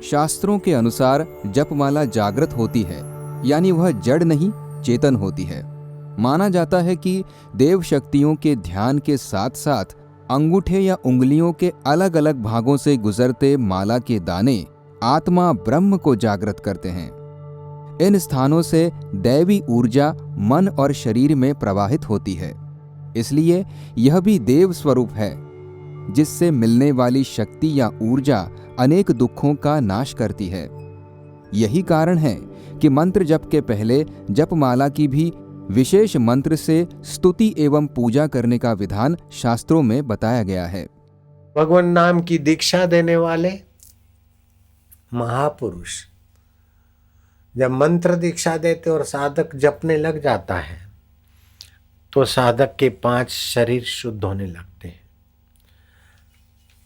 शास्त्रों के अनुसार जपमाला जागृत होती है, यानी वह जड़ नहीं चेतन होती है। माना जाता है कि देव शक्तियों के ध्यान के साथ साथ अंगूठे या उंगलियों के अलग अलग भागों से गुजरते माला के दाने आत्मा ब्रह्म को जागृत करते हैं। इन स्थानों से दैवी ऊर्जा मन और शरीर में प्रवाहित होती है, इसलिए यह भी देव स्वरूप है, जिससे मिलने वाली शक्ति या ऊर्जा अनेक दुखों का नाश करती है। यही कारण है कि मंत्र जप के पहले जपमाला की भी विशेष मंत्र से स्तुति एवं पूजा करने का विधान शास्त्रों में बताया गया है। भगवान नाम की दीक्षा देने वाले महापुरुष जब मंत्र दीक्षा देते और साधक जपने लग जाता है तो साधक के 5 शरीर शुद्ध होने लगते हैं।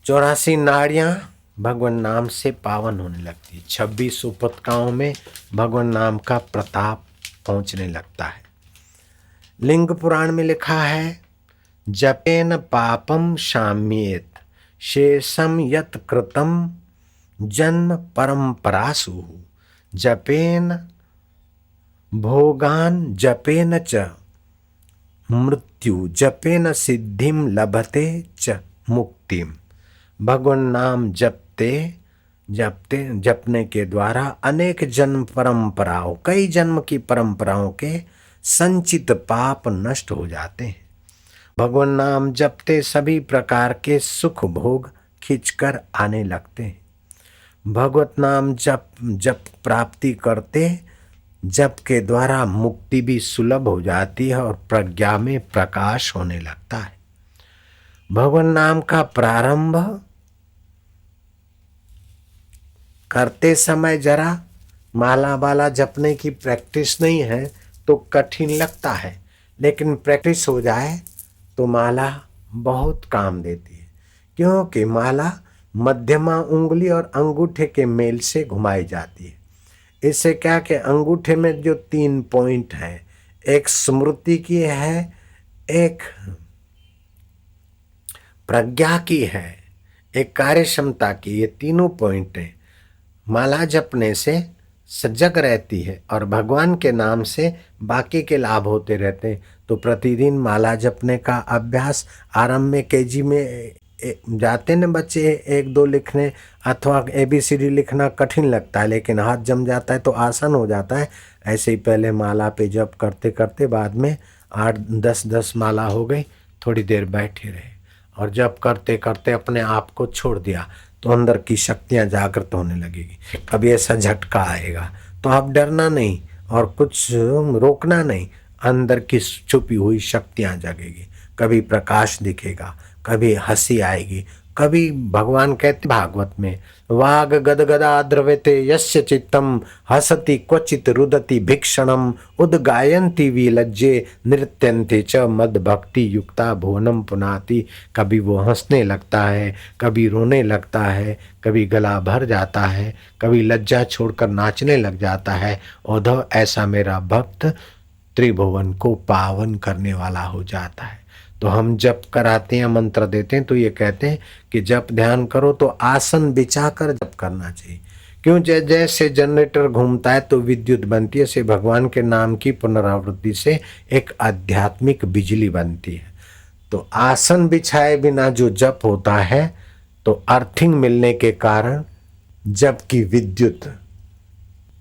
84 नाड़ियां भगवान नाम से पावन होने लगती है। 26 उपतकाओं में भगवान नाम का प्रताप पहुंचने लगता है। लिंग पुराण में लिखा है, जपेन पापम शाम्येत शेषम यत कृतम जन्म परंपरासु जपेन भोगान जपेन च मृत्यु जपेन सिद्धिम लभते च मुक्तिम। भगवान नाम जपने के द्वारा अनेक जन्म परंपराओं, कई जन्म की परंपराओं के संचित पाप नष्ट हो जाते हैं। भगवान नाम जपते सभी प्रकार के सुख भोग खींचकर आने लगते हैं। भगवत नाम जप प्राप्ति करते जप के द्वारा मुक्ति भी सुलभ हो जाती है और प्रज्ञा में प्रकाश होने लगता है। भगवान नाम का प्रारंभ करते समय जरा माला वाला जपने की प्रैक्टिस नहीं है तो कठिन लगता है, लेकिन प्रैक्टिस हो जाए तो माला बहुत काम देती है, क्योंकि माला मध्यमा उंगली और अंगूठे के मेल से घुमाई जाती है। इससे क्या कि अंगूठे में जो 3 पॉइंट हैं, एक स्मृति की है, एक प्रज्ञा की है, एक कार्य क्षमता की, ये तीनों पॉइंट हैं। माला जपने से सजग रहती है और भगवान के नाम से बाकी के लाभ होते रहते हैं। तो प्रतिदिन माला जपने का अभ्यास, आरंभ में केजी में जाते न बच्चे 1-2 लिखने अथवा ABCD लिखना कठिन लगता है, लेकिन हाथ जम जाता है तो आसान हो जाता है। ऐसे ही पहले माला पे जप करते करते बाद में 8-10 माला हो गई, थोड़ी देर बैठे रहे और जप करते करते अपने आप को छोड़ दिया तो अंदर की शक्तियां जागृत होने लगेगी। कभी ऐसा झटका आएगा तो आप डरना नहीं और कुछ रोकना नहीं, अंदर की छुपी हुई शक्तियां जगेगी। कभी प्रकाश दिखेगा, कभी हंसी आएगी, कभी भगवान कहते भागवत में, वाग गदगदा द्रव्यते यस्य चित्तम हसति क्वचित रुदति भिक्षणम उद्गायन्ति विलज्जे नृत्यन्ते च मद भक्ति युक्ता भुवनम पुनाति। कभी वो हंसने लगता है, कभी रोने लगता है, कभी गला भर जाता है, कभी लज्जा छोड़कर नाचने लग जाता है। उद्धव ऐसा मेरा भक्त त्रिभुवन को पावन करने वाला हो जाता है। तो हम जप कराते हैं, मंत्र देते हैं तो ये कहते हैं कि जप ध्यान करो तो आसन बिछाकर जप करना चाहिए। क्यों? जैसे जनरेटर घूमता है तो विद्युत बनती है, ऐसे भगवान के नाम की पुनरावृत्ति से एक आध्यात्मिक बिजली बनती है। तो आसन बिछाए बिना जो जप होता है तो अर्थिंग मिलने के कारण जप की विद्युत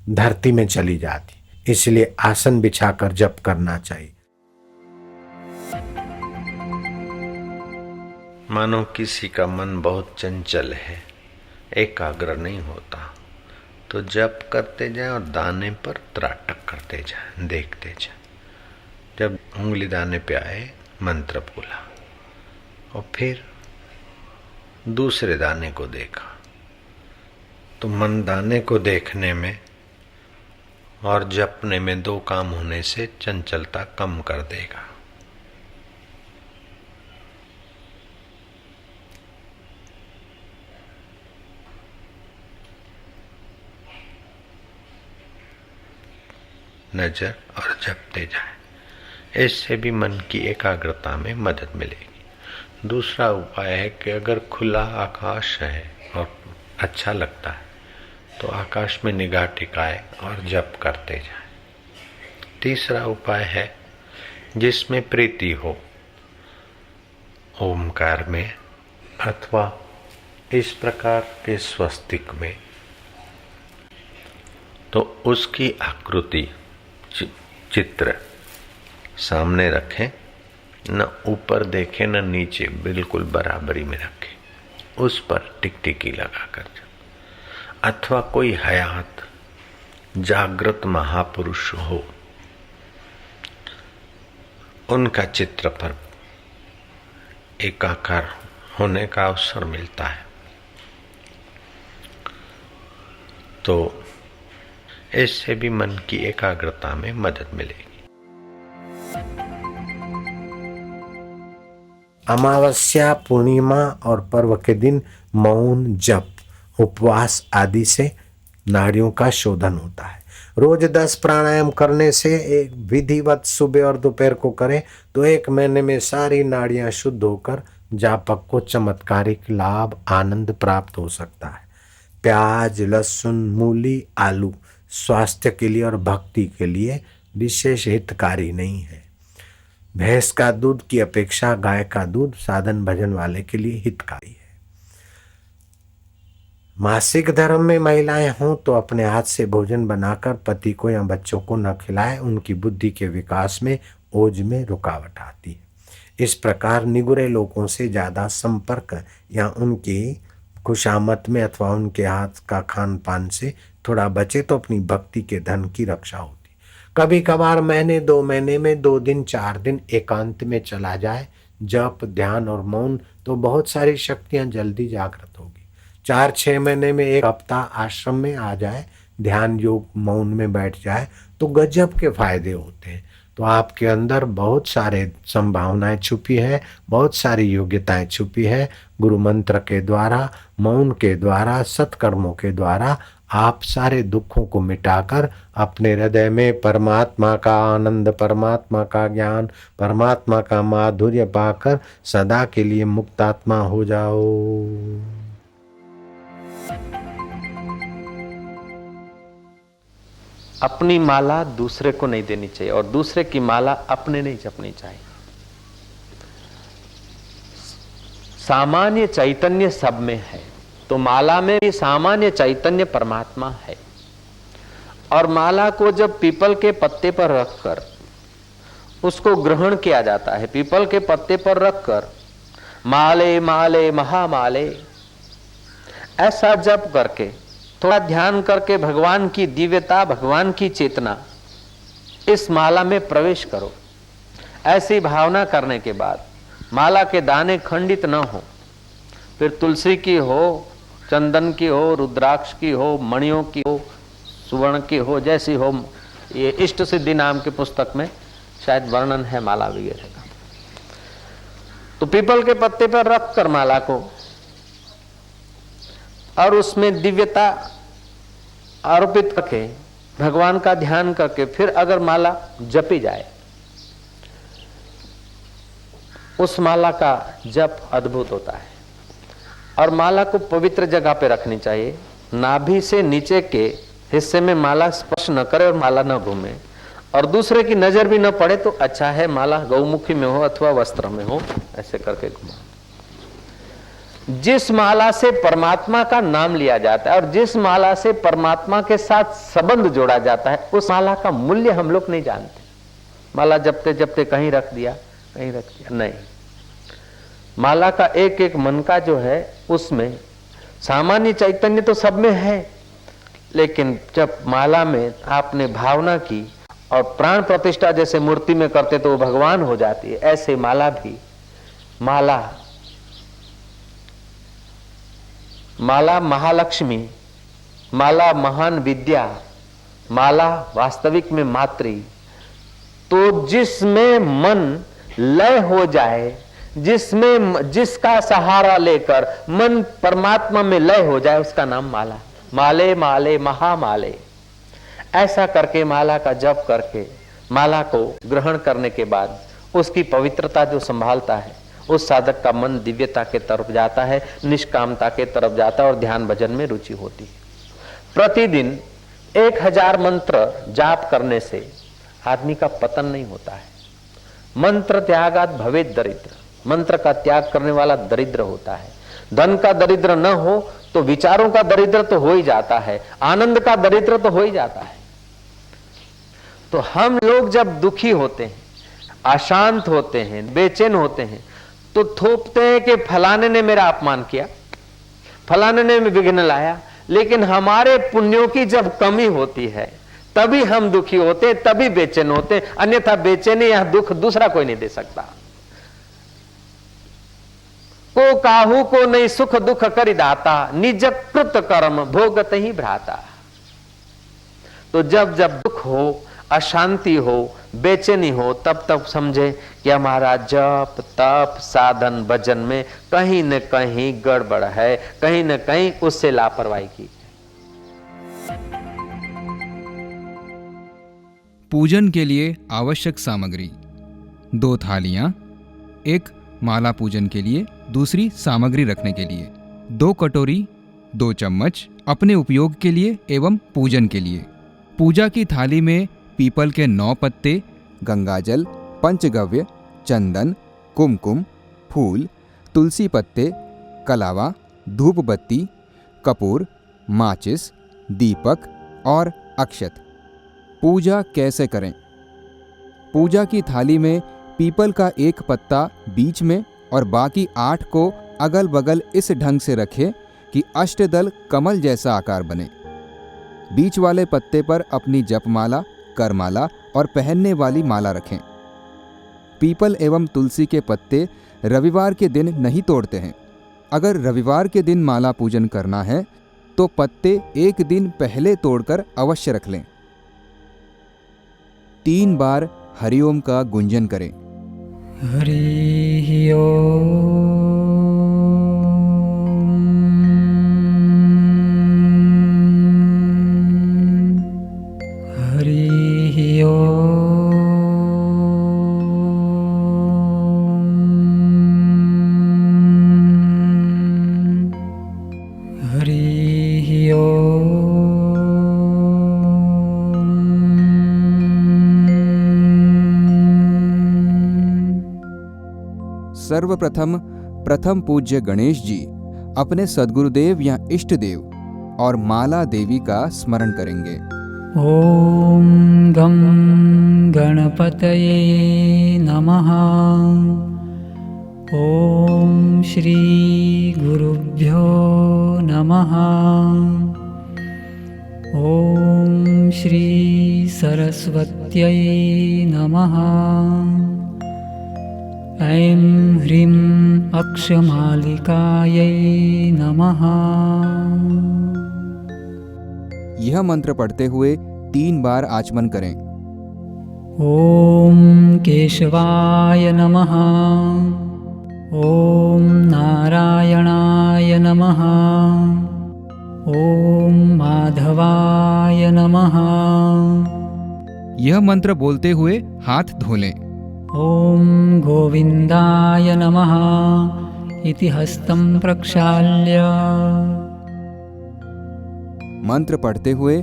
धरती में चली जाती, इसलिए आसन बिछाकर जप करना चाहिए। मानो किसी का मन बहुत चंचल है, एकाग्र नहीं होता, तो जप करते जाए और दाने पर त्राटक करते जाए, देखते जाए। जब उंगली दाने पे आए मंत्र बोला और फिर दूसरे दाने को देखा, तो मन दाने को देखने में और जपने में 2 काम होने से चंचलता कम कर देगा। नजर और जपते जाए, इससे भी मन की एकाग्रता में मदद मिलेगी। दूसरा उपाय है कि अगर खुला आकाश है और अच्छा लगता है तो आकाश में निगाह टिकाए और जप करते जाए। तीसरा उपाय है जिसमें प्रीति हो, ओमकार में अथवा इस प्रकार के स्वस्तिक में, तो उसकी आकृति चित्र सामने रखें, न ऊपर देखें न नीचे, बिल्कुल बराबरी में रखें, उस पर टिकटिकी लगाकर। अथवा कोई हयात जागृत महापुरुष हो, उनका चित्र पर एकाकार होने का अवसर मिलता है, तो इससे भी मन की एकाग्रता में मदद मिलेगी। अमावस्या, पूर्णिमा और पर्व के दिन मौन, जप, उपवास आदि से नाड़ियों का शोधन होता है। रोज 10 प्राणायाम करने से एक विधिवत सुबह और दोपहर को करें तो 1 महीने में सारी नाड़ियां शुद्ध होकर जापक को चमत्कारिक लाभ, आनंद प्राप्त हो सकता है। प्याज, लहसुन, मूली, आलू स्वास्थ्य के लिए और भक्ति के लिए विशेष हितकारी नहीं है। भैंस का दूध की अपेक्षा गाय का दूध साधन भजन वाले के लिए हितकारी है। मासिक धर्म में महिलाएं हों तो अपने हाथ से भोजन बनाकर पति को या बच्चों को न खिलाएं, उनकी बुद्धि के विकास में, ओज में रुकावट आती है। इस प्रकार निगुरे लोगों से ज्यादा संपर्क या उनकी खुशामद में अथवा उनके हाथ का खान पान से थोड़ा बचे तो अपनी भक्ति के धन की रक्षा होती। कभी कभार महीने 2 महीने में 2 दिन 4 दिन एकांत में चला जाए, जप, ध्यान और मौन, तो बहुत सारी शक्तियां जल्दी जागृत होगी। 4-6 महीने में 1 हफ्ता आश्रम में आ जाए, ध्यान योग मौन में बैठ जाए तो गजब के फायदे होते हैं। तो आपके अंदर बहुत सारे संभावनाएं छुपी है, बहुत सारी योग्यताएं छुपी है। गुरु मंत्र के द्वारा, मौन के द्वारा, सत्कर्मों के द्वारा आप सारे दुखों को मिटाकर अपने हृदय में परमात्मा का आनंद, परमात्मा का ज्ञान, परमात्मा का माधुर्य पाकर सदा के लिए मुक्तात्मा हो जाओ। अपनी माला दूसरे को नहीं देनी चाहिए और दूसरे की माला अपने नहीं जपनी चाहिए। सामान्य चैतन्य सब में है, तो माला में भी सामान्य चैतन्य परमात्मा है। और माला को जब पीपल के पत्ते पर रखकर उसको ग्रहण किया जाता है, पीपल के पत्ते पर रखकर माले माले महामाले ऐसा जप करके, थोड़ा ध्यान करके भगवान की दिव्यता, भगवान की चेतना इस माला में प्रवेश करो। ऐसी भावना करने के बाद माला के दाने खंडित न हो, फिर तुलसी की हो, चंदन की हो, रुद्राक्ष की हो, मणियों की हो, सुवर्ण की हो, जैसी हो। ये इष्ट सिद्धि नाम की पुस्तक में शायद वर्णन है माला वगैरह का। तो पीपल के पत्ते पर रख कर माला को और उसमें दिव्यता आरोपित करके भगवान का ध्यान करके फिर अगर माला जपी जाए, उस माला का जप अद्भुत होता है। और माला को पवित्र जगह पे रखनी चाहिए, नाभि से नीचे के हिस्से में माला स्पर्श न करे और माला न घूमे और दूसरे की नजर भी न पड़े तो अच्छा है। माला गौमुखी में हो अथवा वस्त्र में हो, ऐसे करके घुमा। जिस माला से परमात्मा का नाम लिया जाता है और जिस माला से परमात्मा के साथ संबंध जोड़ा जाता है, उस माला का मूल्य हम लोग नहीं जानते। माला जपते जपते कहीं रख दिया, कहीं रख दिया, नहीं। माला का एक एक मन का जो है उसमें सामान्य चैतन्य तो सब में है, लेकिन जब माला में आपने भावना की और प्राण प्रतिष्ठा जैसे मूर्ति में करते तो वो भगवान हो जाती है। ऐसे माला भी, माला महालक्ष्मी, माला महान विद्या, माला वास्तविक में मातृ। तो जिसमें मन लय हो जाए, जिसका सहारा लेकर मन परमात्मा में लय हो जाए, उसका नाम माला। माले माले महामाले, ऐसा करके माला का जप करके माला को ग्रहण करने के बाद उसकी पवित्रता जो संभालता है, उस साधक का मन दिव्यता के तरफ जाता है, निष्कामता के तरफ जाता है और ध्यान भजन में रुचि होती है। प्रतिदिन 1000 मंत्र जाप करने से आदमी का पतन नहीं होता है। मंत्र त्यागात भवेत दरिद्र, मंत्र का त्याग करने वाला दरिद्र होता है। धन का दरिद्र न हो तो विचारों का दरिद्र तो हो ही जाता है, आनंद का दरिद्र तो हो ही जाता है। तो हम लोग जब दुखी होते हैं, अशांत होते हैं, बेचैन होते हैं, तो थोपते हैं कि फलाने ने मेरा अपमान किया, फलाने ने विघ्न लाया। लेकिन हमारे पुण्यों की जब कमी होती है तभी हम दुखी होते, तभी बेचैन होते, अन्यथा बेचैनी या दुख दूसरा कोई नहीं दे सकता। को काहू को नहीं सुख दुख करि दाता, निज कृत कर्म भोगत ही भ्राता। तो जब जब दुख हो, अशांति हो, बेचैनी हो, तब तब समझे कि हमारा जप तप साधन भजन में कहीं न कहीं गड़बड़ है, कहीं न कहीं उससे लापरवाही की। पूजन के लिए आवश्यक सामग्री: 2 थालियां, एक माला पूजन के लिए, दूसरी सामग्री रखने के लिए, 2 कटोरी, 2 चम्मच अपने उपयोग के लिए एवं पूजन के लिए। पूजा की थाली में पीपल के 9 पत्ते, गंगाजल, पंचगव्य, चंदन, कुमकुम, फूल, तुलसी पत्ते, कलावा, धूप बत्ती, कपूर, माचिस, दीपक और अक्षत। पूजा कैसे करें? पूजा की थाली में पीपल का 1 पत्ता बीच में और बाकी 8 को अगल बगल इस ढंग से रखें कि अष्टदल कमल जैसा आकार बने। बीच वाले पत्ते पर अपनी जपमाला, करमाला और पहनने वाली माला रखें। पीपल एवं तुलसी के पत्ते रविवार के दिन नहीं तोड़ते हैं। अगर रविवार के दिन माला पूजन करना है तो पत्ते 1 दिन पहले तोड़कर अवश्य रख लें। 3 बार हरिओम का गुंजन करें। हरि ओम, हरि ओम, हरि ओम। सर्वप्रथम प्रथम पूज्य गणेश जी अपने सद्गुरुदेव या इष्ट देव और माला देवी का स्मरण करेंगे। ओम गं गणपतये नमः। ओम श्री गुरुभ्यो नमः। ओम श्री सरस्वत्यै नमः। ऐं ह्रीं अक्षमालिकायै नमः। यह मंत्र पढ़ते हुए 3 बार आचमन करें। ओम केशवाय नमः। ओम नारायणाय नमः। ओम माधवाय नमः। यह मंत्र बोलते हुए हाथ धो लें। ओम गोविंदाय नमः इति हस्तं प्रक्षाल्य। मंत्र पढ़ते हुए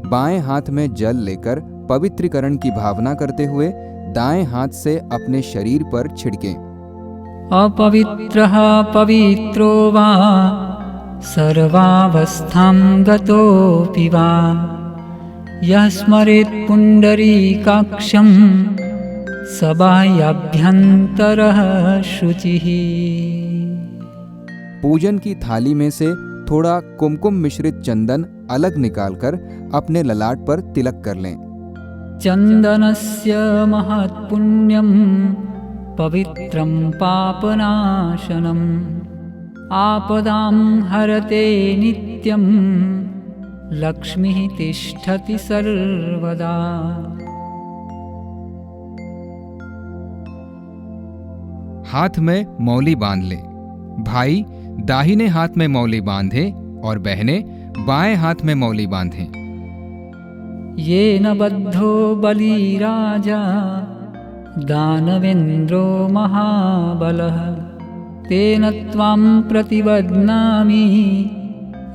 बाएं हाथ में जल लेकर पवित्रीकरण की भावना करते हुए दाएं हाथ से अपने शरीर पर छिड़कें। अपवित्रः पवित्रो वा सर्वावस्थां गतोऽपि वा यः स्मरेत् पुण्डरीकाक्षं स बाह्याभ्यन्तरः शुचिः। पूजन की थाली में से थोड़ा कुमकुम मिश्रित चंदन अलग निकालकर अपने ललाट पर तिलक कर लें। चन्दनस्य महत्पुण्यं पवित्रं पापनाशनम् आपदां हरते नित्यं लक्ष्मीः तिष्ठति सर्वदा। हाथ में मौली बांध लें। भाई दाहिने हाथ में मौली बांधे और बहनें बाएं हाथ में मौली बांधें। येन बद्धो बलिराजा दानवेन्द्रो महाबलः तेन त्वां प्रतिबध्नामि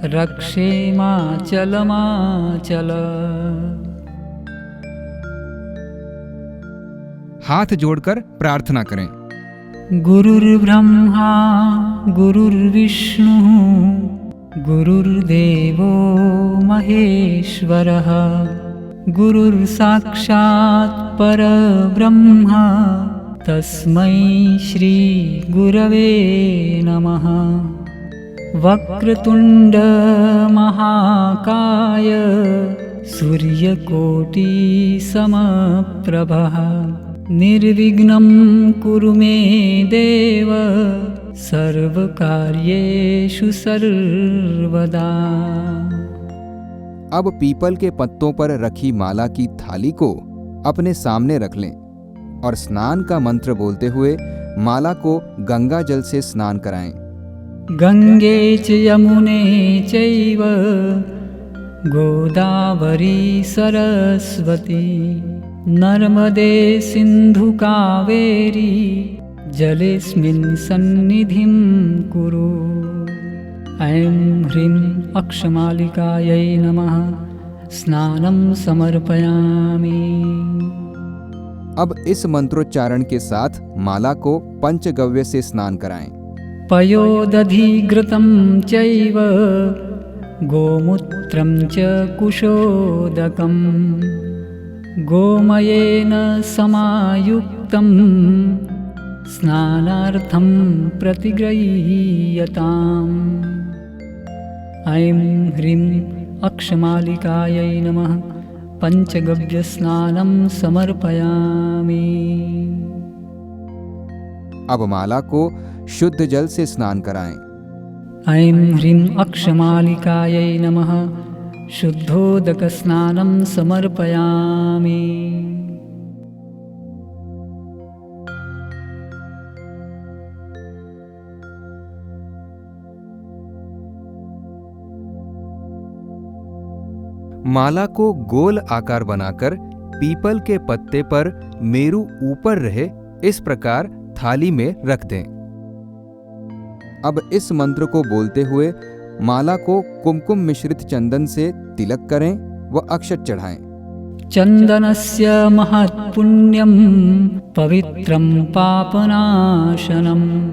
रक्षेमाचलमाचल। हाथ जोड़कर प्रार्थना करें। गुरुर्ब्रह्मा गुरुर्विष्णु गुरुर्देवो महेश्वरः गुरुर्साक्षात् परब्रह्म तस्मै श्री गुरवे नमः। वक्रतुंड महाकाय सूर्यकोटि समप्रभः निर्विघ्नं कुरु मे देव सर्वकार्येषु सर्वदा। अब पीपल के पत्तों पर रखी माला की थाली को अपने सामने रख लें और स्नान का मंत्र बोलते हुए माला को गंगा जल से स्नान कराएं। गंगे च यमुने चैव गोदावरी सरस्वती नर्मदे सिंधु कावेरी जलेस्मिन् सन्निधिं कुरु। ऐं ह्रीं अक्षमालिकायै नमः स्नानं समर्पयामि। अब इस मंत्रोच्चारण के साथ माला को पंचगव्य से स्नान कराएं। पयोदधिघृतं चैव गोमूत्रं च कुशोदकं गोमयेन समायुक्तं स्नानार्थं प्रतिगृह्यताम्। ऐं ह्रीं अक्षमालिकायै नमः पंचगव्यस्नानं समर्पयामि। अब माला को शुद्ध जल से स्नान कराएं। ऐं ह्रीं अक्षमालिकायै नमः शुद्धोदकस्नानं समर्पयामि। माला को गोल आकार बनाकर पीपल के पत्ते पर मेरु ऊपर रहे इस प्रकार थाली में रख दें। अब इस मंत्र को बोलते हुए माला को कुमकुम मिश्रित चंदन से तिलक करें व अक्षत चढ़ाएं। चंदनस्य महत्पुण्यं पवित्रं पापनाशनम्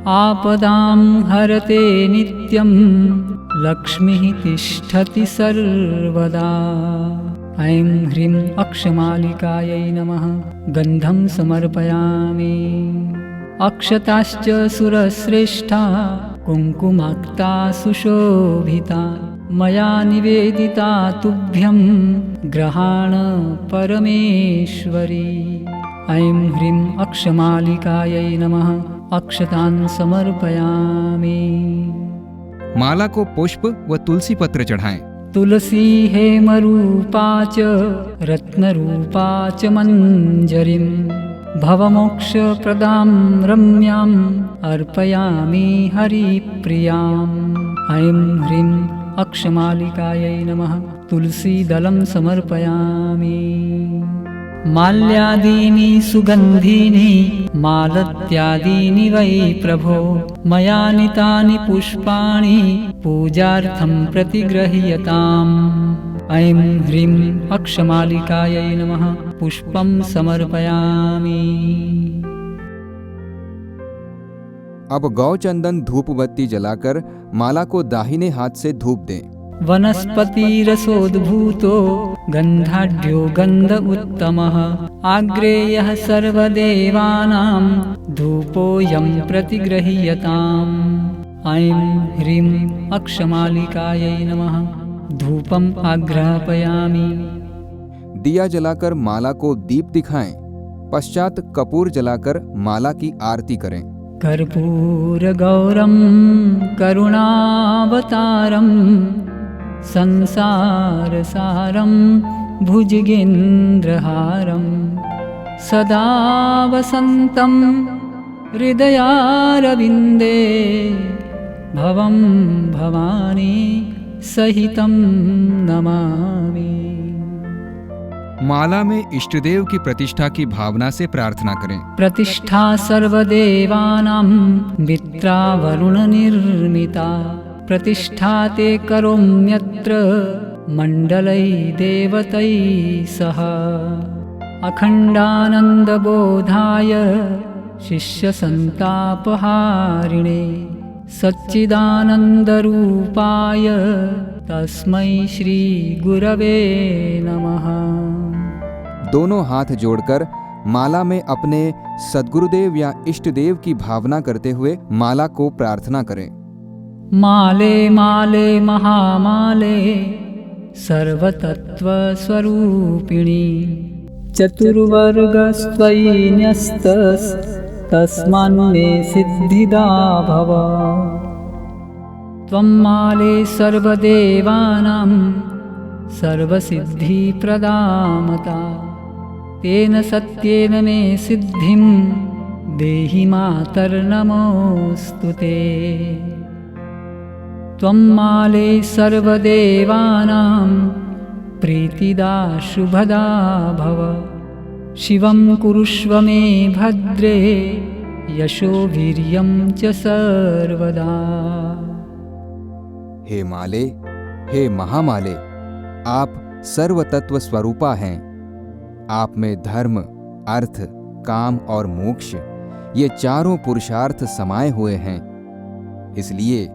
आपदां हरते नित्यं लक्ष्मीः तिष्ठति सर्वदा। ऐं ह्रीं अक्षमालिकायै नमः गन्धं समर्पयामि। अक्षताश्च सुरश्रेष्ठा कुङ्कुमाक्ता सुशोभिता मया निवेदिता तुभ्यं ग्रहाण परमेश्वरी। ऐं ह्रीं अक्षमालिकायै नमः अक्षतान् समर्पयामि। माला को पुष्प व तुलसी पत्र चढ़ाएं। तुलसी हेमरूपा च रत्नरूपा च मञ्जरीं भवमोक्षप्रदां रम्याम् अर्पयामि हरिप्रियाम्। ऐं ह्रीं अक्षमालिकायै नमः तुलसीदलं समर्पयामि। माल्यादीनि सुगन्धीनि मालत्यादीनि वै प्रभो मया नीतानि पुष्पाणि पूजार्थं प्रतिगृह्यताम्। ऐं ह्रीं अक्षमालिकायै नमः पुष्पं समर्पयामि। अब गौचंदन धूप बत्ती जलाकर माला को दाहिने हाथ से धूप दें। वनस्पतिरसोद्भूतो गन्धाढ्यो गन्ध उत्तमः आग्रेयः सर्वदेवानां धूपोऽयं प्रतिगृह्यताम्। ऐं ह्रीं अक्षमालिकायै नमः धूपम् आग्रापयामि। दिया जलाकर माला को दीप दिखाएं। पश्चात कपूर जलाकर माला की आरती करें। कर्पूरगौरं करुणावतारं संसारसारं भुजगेन्द्रहारं सदा वसन्तं हृदयारविन्दे भवं भवानी सहितं नमामि। माला में इष्टदेव की प्रतिष्ठा की भावना से प्रार्थना करें। प्रतिष्ठा सर्वदेवानां मित्रा वरुण निर्मिता प्रतिष्ठाते करोम्यत्र मण्डलै देवतैः सह अखण्डानन्दबोधाय शिष्यसन्तापहारिणे सच्चिदानन्दरूपाय तस्मै श्री गुरवे नमः। दोनों हाथ जोड़कर माला में अपने सद्गुरुदेव या इष्टदेव की भावना करते हुए माला को प्रार्थना करें। माले माले महामाले सर्वतत्त्वस्वरूपिणी चतुर्वर्गस्त्वयि न्यस्तस्तस्मान्मे सिद्धिदा भव। त्वं माले सर्वदेवानां सर्वसिद्धिप्रदामता तेन सत्येन मे सिद्धिं देहि मातर्नमोऽस्तु ते। त्वं माले सर्वदेवानां प्रीतिदा शुभदा भव। शिवं कुरुष्व मे भद्रे यशो वीर्यं च सर्वदा। हे माले, हे महामाले, आप सर्वतत्व स्वरूपा हैं। आप में धर्म, अर्थ, काम और मोक्ष ये चारों पुरुषार्थ समाये हुए हैं। इसलिए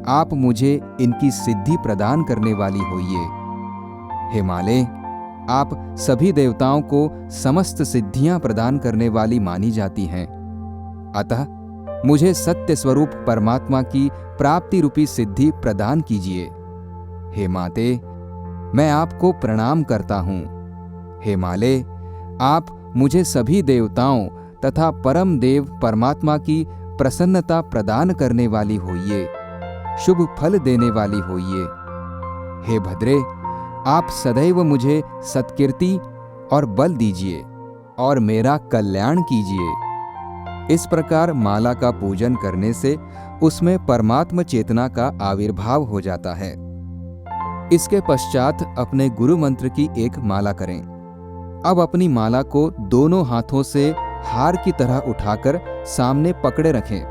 आप मुझे इनकी सिद्धि प्रदान करने वाली होइए। हे माले, आप सभी देवताओं को समस्त सिद्धियां प्रदान करने वाली मानी जाती हैं। अतः मुझे सत्य स्वरूप परमात्मा की प्राप्ति रूपी सिद्धि प्रदान कीजिए। हे माते, मैं आपको प्रणाम करता हूँ। हे माले, आप मुझे सभी देवताओं तथा परम देव परमात्मा की प्रसन्नता प्रदान करने वाली होइए, शुभ फल देने वाली होइए। हे भद्रे, आप सदैव मुझे सत्कीर्ति और बल दीजिए और मेरा कल्याण कीजिए। इस प्रकार माला का पूजन करने से उसमें परमात्म चेतना का आविर्भाव हो जाता है। इसके पश्चात अपने गुरु मंत्र की एक माला करें। अब अपनी माला को दोनों हाथों से हार की तरह उठाकर सामने पकड़े रखें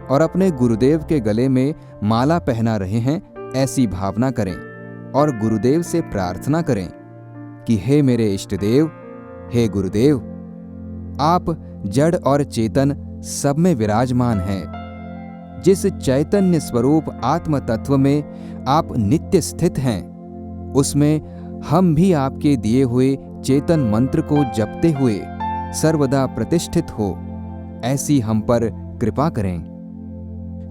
और अपने गुरुदेव के गले में माला पहना रहे हैं ऐसी भावना करें और गुरुदेव से प्रार्थना करें कि हे मेरे इष्टदेव, हे गुरुदेव, आप जड़ और चेतन सब में विराजमान हैं। जिस चैतन्य स्वरूप आत्म तत्व में आप नित्य स्थित हैं, उसमें हम भी आपके दिए हुए चेतन मंत्र को जपते हुए सर्वदा प्रतिष्ठित हो, ऐसी हम पर कृपा करें।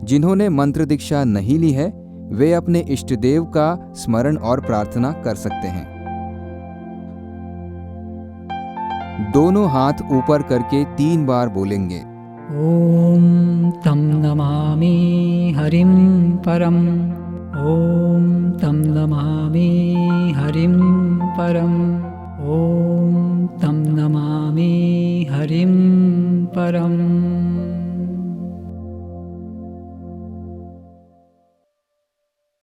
जिन्होंने मंत्र दीक्षा नहीं ली है, वे अपने इष्टदेव का स्मरण और प्रार्थना कर सकते हैं। दोनों हाथ ऊपर करके 3 बार बोलेंगे। ॐ तं नमामि हरिं परम्। ॐ तं नमामि हरिं परम्। ॐ तं नमामि हरिं परम्।